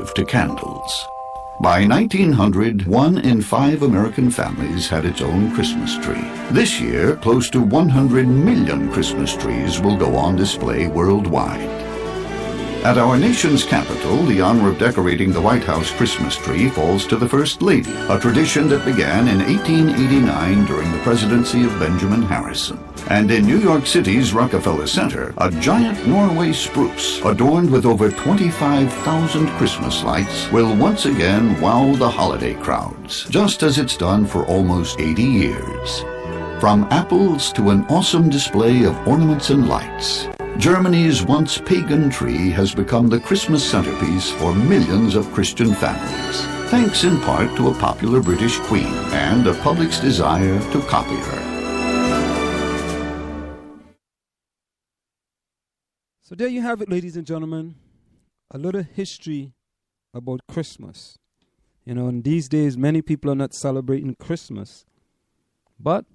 sensitive to candles. By 1900, 1 in 5 American families had its own Christmas tree. This year, close to 100 million Christmas trees will go on display worldwide. At our nation's capital, the honor of decorating the White House Christmas tree falls to the First Lady, a tradition that began in 1889 during the presidency of Benjamin Harrison. And in New York City's Rockefeller Center, a giant Norway spruce, adorned with over 25,000 Christmas lights, will once again wow the holiday crowds, just as it's done for almost 80 years. From apples to an awesome display of ornaments and lights, Germany's once pagan tree has become the Christmas centerpiece for millions of Christian families, thanks in part to a popular British queen and the public's desire to copy her. So there you have it, ladies and gentlemen, a little history about Christmas. You know, in these days, many people are not celebrating Christmas, but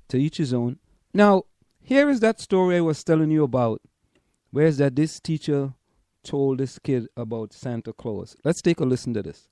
to each his own. Now, here is that story I was telling you about. Where's that this teacher told this kid about Santa Claus. Let's take a listen to this.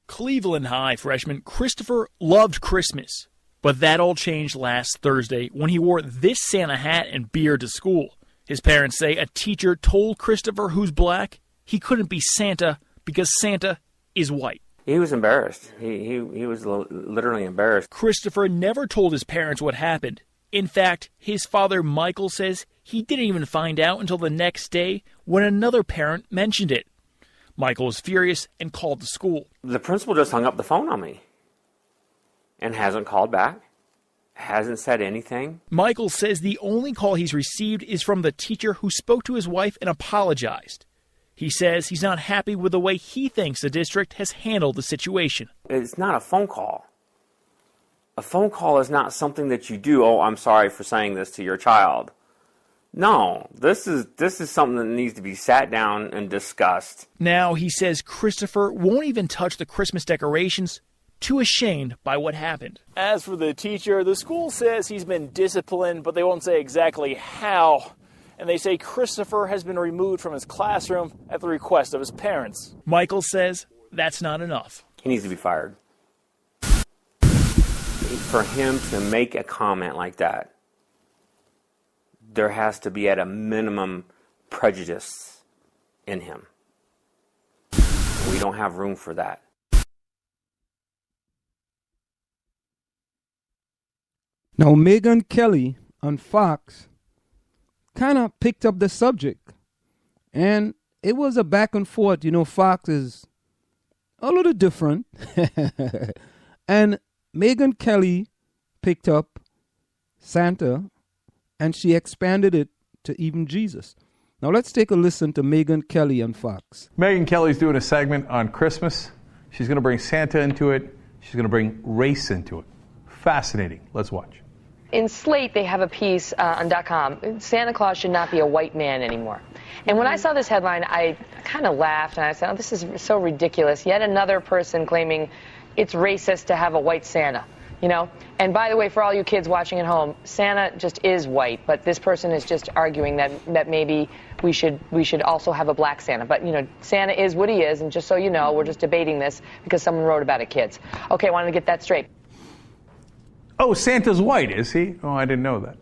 Cleveland High freshman Christopher loved Christmas, but that all changed last Thursday when he wore this Santa hat and beard to school. His parents say a teacher told Christopher, who's black, he couldn't be Santa because Santa is white. He was embarrassed. He was literally embarrassed. Christopher never told his parents what happened. In fact, his father, Michael, says he didn't even find out until the next day when another parent mentioned it. Michael was furious and called the school. The principal just hung up the phone on me and hasn't called back, hasn't said anything. Michael says the only call he's received is from the teacher who spoke to his wife and apologized. He says he's not happy with the way he thinks the district has handled the situation. It's not a phone call. A phone call is not something that you do, oh, I'm sorry for saying this to your child. No, this is something that needs to be sat down and discussed. Now he says Christopher won't even touch the Christmas decorations, too ashamed by what happened. As for the teacher, the school says he's been disciplined, but they won't say exactly how. And they say Christopher has been removed from his classroom at the request of his parents. Michael says that's not enough. He needs to be fired. For him to make a comment like that, there has to be at a minimum prejudice in him. We don't have room for that. Now, Megyn Kelly on Fox kind of picked up the subject, and it was a back and forth. You know, Fox is a little different, and Megyn Kelly picked up Santa, and she expanded it to even Jesus. Now let's take a listen to Megyn Kelly on Fox. Megyn Kelly's doing a segment on Christmas. She's going to bring Santa into it. She's going to bring race into it. Fascinating. Let's watch. In Slate, they have a piece on .com. Santa Claus should not be a white man anymore. And when I saw this headline, I kind of laughed, and I said, oh, this is so ridiculous. Yet another person claiming it's racist to have a white Santa, you know? And by the way, for all you kids watching at home, Santa just is white, but this person is just arguing that maybe we should also have a black Santa. But, you know, Santa is what he is, and just so you know, we're just debating this because someone wrote about it, kids. Okay, I wanted to get that straight. Oh, Santa's white, is he? Oh, I didn't know that.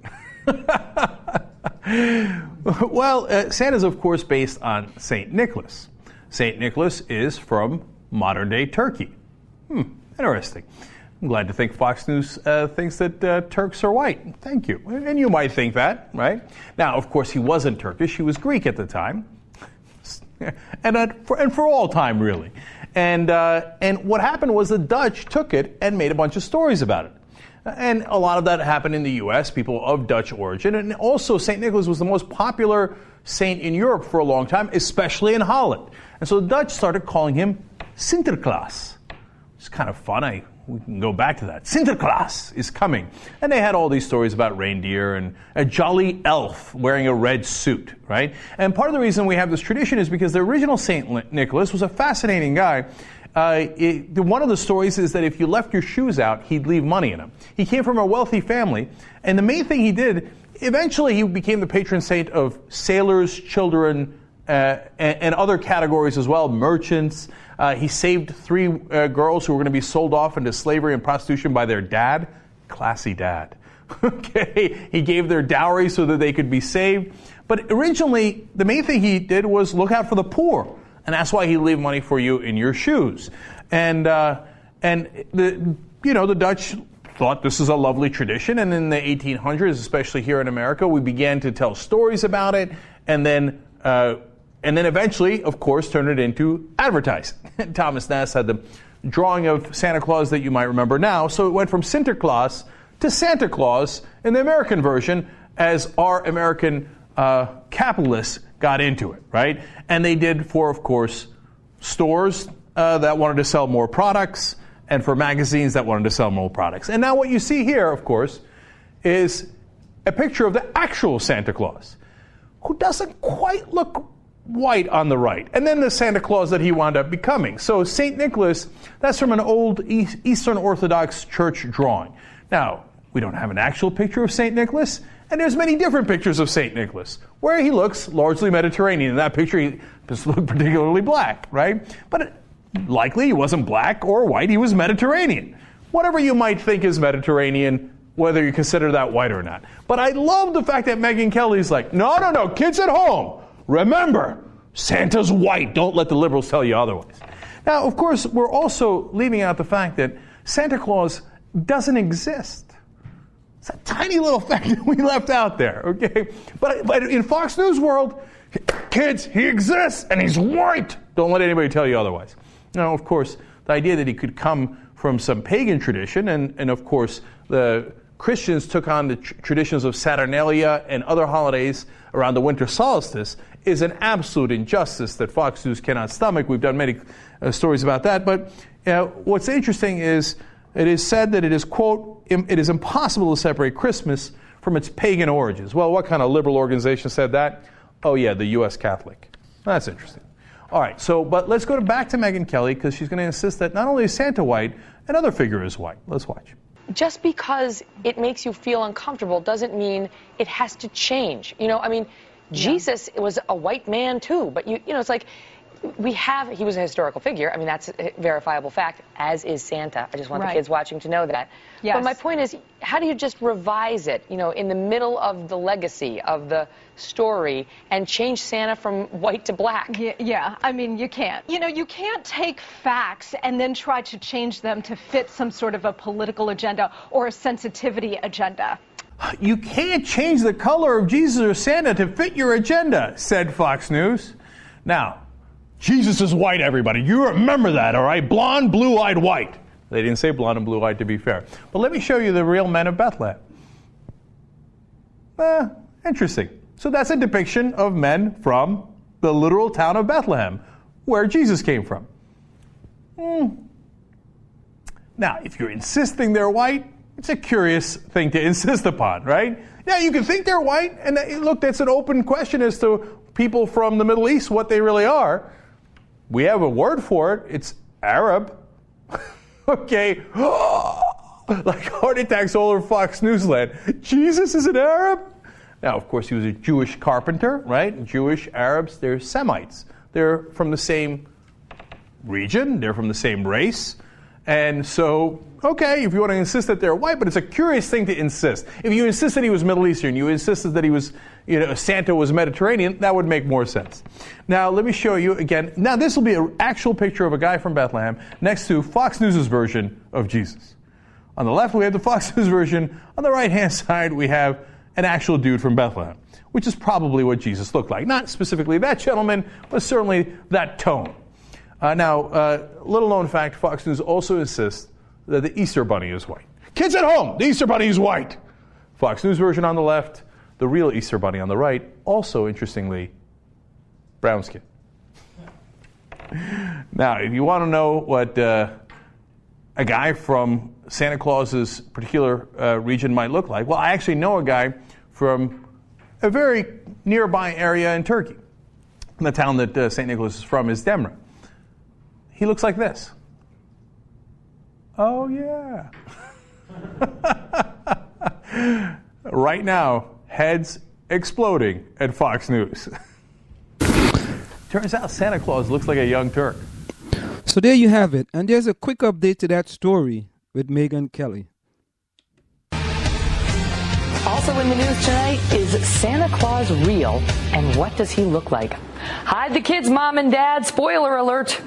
Well, Santa's, of course, based on St. Nicholas. St. Nicholas is from modern-day Turkey. Interesting. I'm glad to think Fox News thinks that Turks are white. Thank you. And you might think that, right? Now, of course, he wasn't Turkish. He was Greek at the time. and for all time, really. And what happened was the Dutch took it and made a bunch of stories about it. And a lot of that happened in the U.S., people of Dutch origin. And also, St. Nicholas was the most popular saint in Europe for a long time, especially in Holland. And so the Dutch started calling him Sinterklaas. It's kind of fun. We can go back to that. Sinterklaas is coming. And they had all these stories about reindeer and a jolly elf wearing a red suit, right? And part of the reason we have this tradition is because the original St. Nicholas was a fascinating guy. One of the stories is that if you left your shoes out, he'd leave money in them. He came from a wealthy family, and the main thing he did, eventually he became the patron saint of sailors, children, and other categories as well, merchants. He saved 3 girls who were going to be sold off into slavery and prostitution by their dad. Classy dad. Okay, he gave their dowry so that they could be saved. But originally, the main thing he did was look out for the poor, and that's why he leave money for you in your shoes. And the Dutch thought this is a lovely tradition, and in the 1800s, especially here in America, we began to tell stories about it, and then eventually, of course, turn it into advertising. Thomas Nast had the drawing of Santa Claus that you might remember now, so it went from Sinterklaas to Santa Claus in the American version as our American capitalists got into it, right? And they did for, of course, stores that wanted to sell more products, and for magazines that wanted to sell more products. And now what you see here, of course, is a picture of the actual Santa Claus, who doesn't quite look white on the right, and then the Santa Claus that he wound up becoming. So St. Nicholas, that's from an old Eastern Orthodox church drawing. Now, we don't have an actual picture of St. Nicholas, and there's many different pictures of St. Nicholas, where he looks largely Mediterranean. In that picture, he doesn't look particularly black, right? But likely he wasn't black or white, he was Mediterranean. Whatever you might think is Mediterranean, whether you consider that white or not. But I love the fact that Megyn Kelly's like, no, kids at home, remember, Santa's white. Don't let the liberals tell you otherwise. Now, of course, we're also leaving out the fact that Santa Claus doesn't exist. It's a tiny little fact that we left out there, okay? But in Fox News world, kids, he exists and he's white. Don't let anybody tell you otherwise. Now, of course, the idea that he could come from some pagan tradition, and of course, the Christians took on the traditions of Saturnalia and other holidays around the winter solstice, is an absolute injustice that Fox News cannot stomach. We've done many stories about that. But what's interesting is it is said that it is, quote, it is impossible to separate Christmas from its pagan origins. Well, what kind of liberal organization said that? Oh, yeah, the U.S. Catholic. That's interesting. All right, but let's go back to Megyn Kelly, because she's going to insist that not only is Santa white, another figure is white. Let's watch. Just because it makes you feel uncomfortable doesn't mean it has to change. Jesus was a white man too, but it's like he was a historical figure. I mean, that's a verifiable fact, as is Santa. I just want the kids watching to know that. Yes. But my point is, how do you just revise it, in the middle of the legacy of the story and change Santa from white to black? Yeah. I mean, you can't. You can't take facts and then try to change them to fit some sort of a political agenda or a sensitivity agenda. You can't change the color of Jesus or Santa to fit your agenda, said Fox News. Now, Jesus is white, everybody. You remember that, all right? Blonde, blue-eyed, white. They didn't say blonde and blue-eyed, to be fair. But let me show you the real men of Bethlehem. Interesting. So that's a depiction of men from the literal town of Bethlehem, where Jesus came from. Now, if you're insisting they're white, it's a curious thing to insist upon, right? Yeah, you can think they're white, and look, that's an open question as to people from the Middle East, what they really are. We have a word for it. It's Arab. Okay. Like heart attacks all over Fox News land. Jesus is an Arab? Now, of course, he was a Jewish carpenter, right? Jewish Arabs, they're Semites. They're from the same region. They're from the same race. And so, okay, if you want to insist that they're white, but it's a curious thing to insist. If you insist that he was Middle Eastern, you insisted that he was, Santa was Mediterranean, that would make more sense. Now, let me show you again. Now, this will be an actual picture of a guy from Bethlehem next to Fox News' version of Jesus. On the left, we have the Fox News version. On the right-hand side, we have an actual dude from Bethlehem, which is probably what Jesus looked like. Not specifically that gentleman, but certainly that tone. Now, little known fact, Fox News also insists that the Easter Bunny is white. Kids at home, the Easter Bunny is white. Fox News version on the left, the real Easter Bunny on the right, also, interestingly, brown skin. Now, if you want to know what a guy from Santa Claus's particular region might look like, well, I actually know a guy from a very nearby area in Turkey. The town that St. Nicholas is from is Demre. He looks like this. Oh, yeah. Right now, heads exploding at Fox News. Turns out Santa Claus looks like a young Turk. So there you have it. And there's a quick update to that story with Megyn Kelly. Also in the news tonight, is Santa Claus real, and what does he look like? Hide the kids, Mom and Dad. Spoiler alert.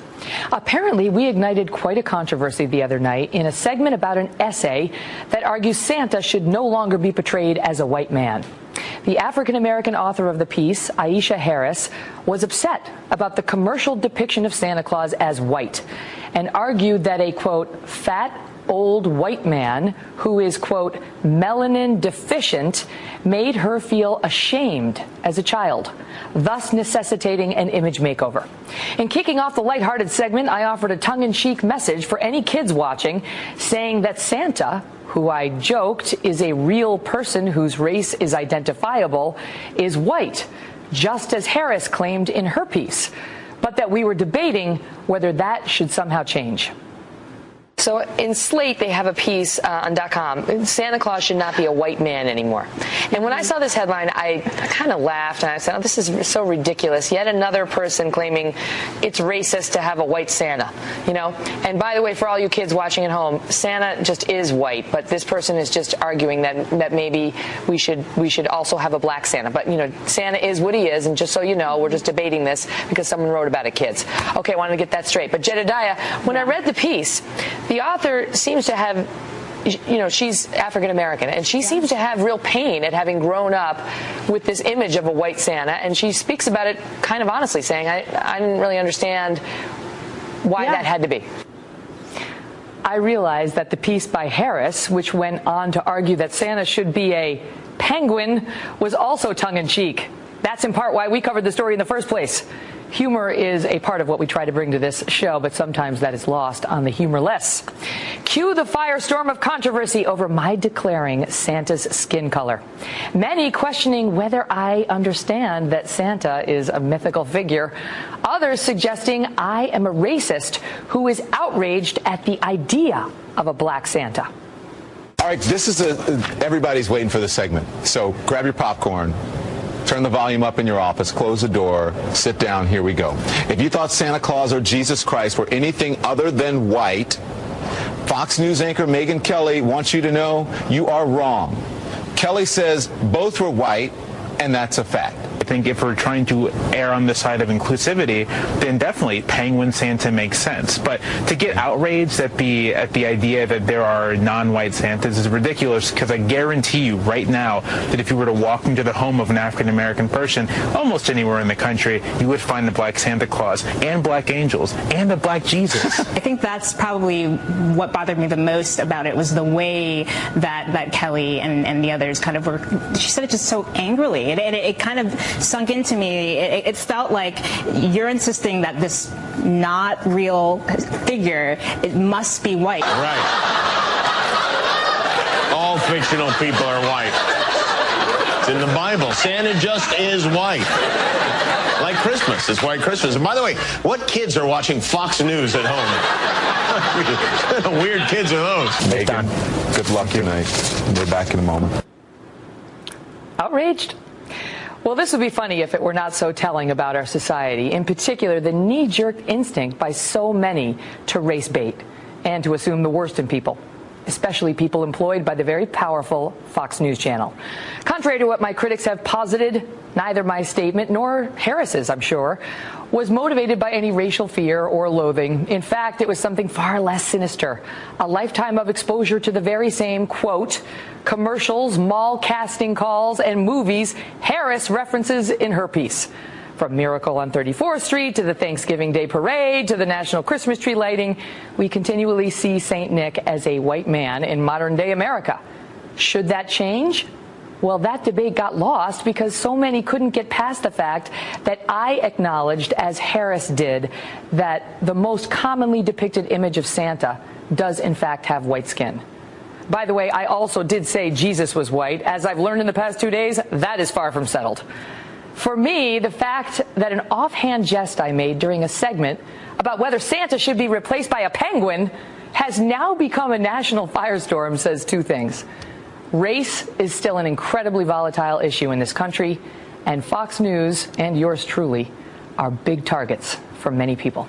Apparently, we ignited quite a controversy the other night in a segment about an essay that argues Santa should no longer be portrayed as a white man. The African-American author of the piece, Aisha Harris, was upset about the commercial depiction of Santa Claus as white and argued that a, quote, fat, old white man who is, quote, melanin deficient made her feel ashamed as a child, thus necessitating an image makeover. In kicking off the lighthearted segment, I offered a tongue-in-cheek message for any kids watching, saying that Santa, who I joked is a real person whose race is identifiable, is white, just as Harris claimed in her piece, but that we were debating whether that should somehow change. So in Slate, they have a piece on .com. Santa Claus should not be a white man anymore. And when I saw this headline, I kind of laughed and I said, oh, this is so ridiculous. Yet another person claiming it's racist to have a white Santa, you know? And by the way, for all you kids watching at home, Santa just is white, but this person is just arguing that maybe we should also have a black Santa. But, you know, Santa is what he is, and just so you know, we're just debating this because someone wrote about it, kids. Okay, I wanted to get that straight. But Jedediah, when I read the piece, the author seems to have, you know, she's African-American, and she seems to have real pain at having grown up with this image of a white Santa, and she speaks about it kind of honestly, saying, I didn't really understand why that had to be. I realized that the piece by Harris, which went on to argue that Santa should be a penguin, was also tongue-in-cheek. That's in part why we covered the story in the first place. Humor is a part of what we try to bring to this show, but sometimes that is lost on the humorless. Cue the firestorm of controversy over my declaring Santa's skin color. Many questioning whether I understand that Santa is a mythical figure. Others suggesting I am a racist who is outraged at the idea of a black Santa. All right, this is everybody's waiting for this segment. So grab your popcorn. Turn the volume up in your office, close the door, sit down, here we go. If you thought Santa Claus or Jesus Christ were anything other than white, Fox News anchor Megyn Kelly wants you to know you are wrong. Kelly says both were white, and that's a fact. I think if we're trying to err on the side of inclusivity, then definitely Penguin Santa makes sense. But to get outraged at the idea that there are non-white Santas is ridiculous, because I guarantee you right now that if you were to walk into the home of an African-American person, almost anywhere in the country, you would find a black Santa Claus and black angels and a black Jesus. I think that's probably what bothered me the most about it, was the way that Kelly and the others kind of were, she said it just so angrily. It kind of sunk into me. It felt like you're insisting that this not real figure, it must be white. Right. All fictional people are white. It's in the Bible. Santa just is white. Like Christmas. It's white Christmas. And by the way, what kids are watching Fox News at home? Weird kids are those. Megyn, good luck tonight. We're back in a moment. Outraged? Well, this would be funny if it were not so telling about our society, in particular the knee-jerk instinct by so many to race bait and to assume the worst in people, especially people employed by the very powerful Fox News channel. Contrary to what my critics have posited, neither my statement nor Harris's, I'm sure, was motivated by any racial fear or loathing. In fact, it was something far less sinister, a lifetime of exposure to the very same, quote, commercials, mall casting calls, and movies Harris references in her piece. From Miracle on 34th Street to the Thanksgiving Day Parade to the National Christmas Tree lighting, we continually see St. Nick as a white man in modern-day America. Should that change? Well, that debate got lost because so many couldn't get past the fact that I acknowledged, as Harris did, that the most commonly depicted image of Santa does in fact have white skin. By the way, I also did say Jesus was white. As I've learned in the past 2 days, that is far from settled. For me, the fact that an offhand jest I made during a segment about whether Santa should be replaced by a penguin has now become a national firestorm says two things. Race is still an incredibly volatile issue in this country, and Fox News, and yours truly, are big targets for many people.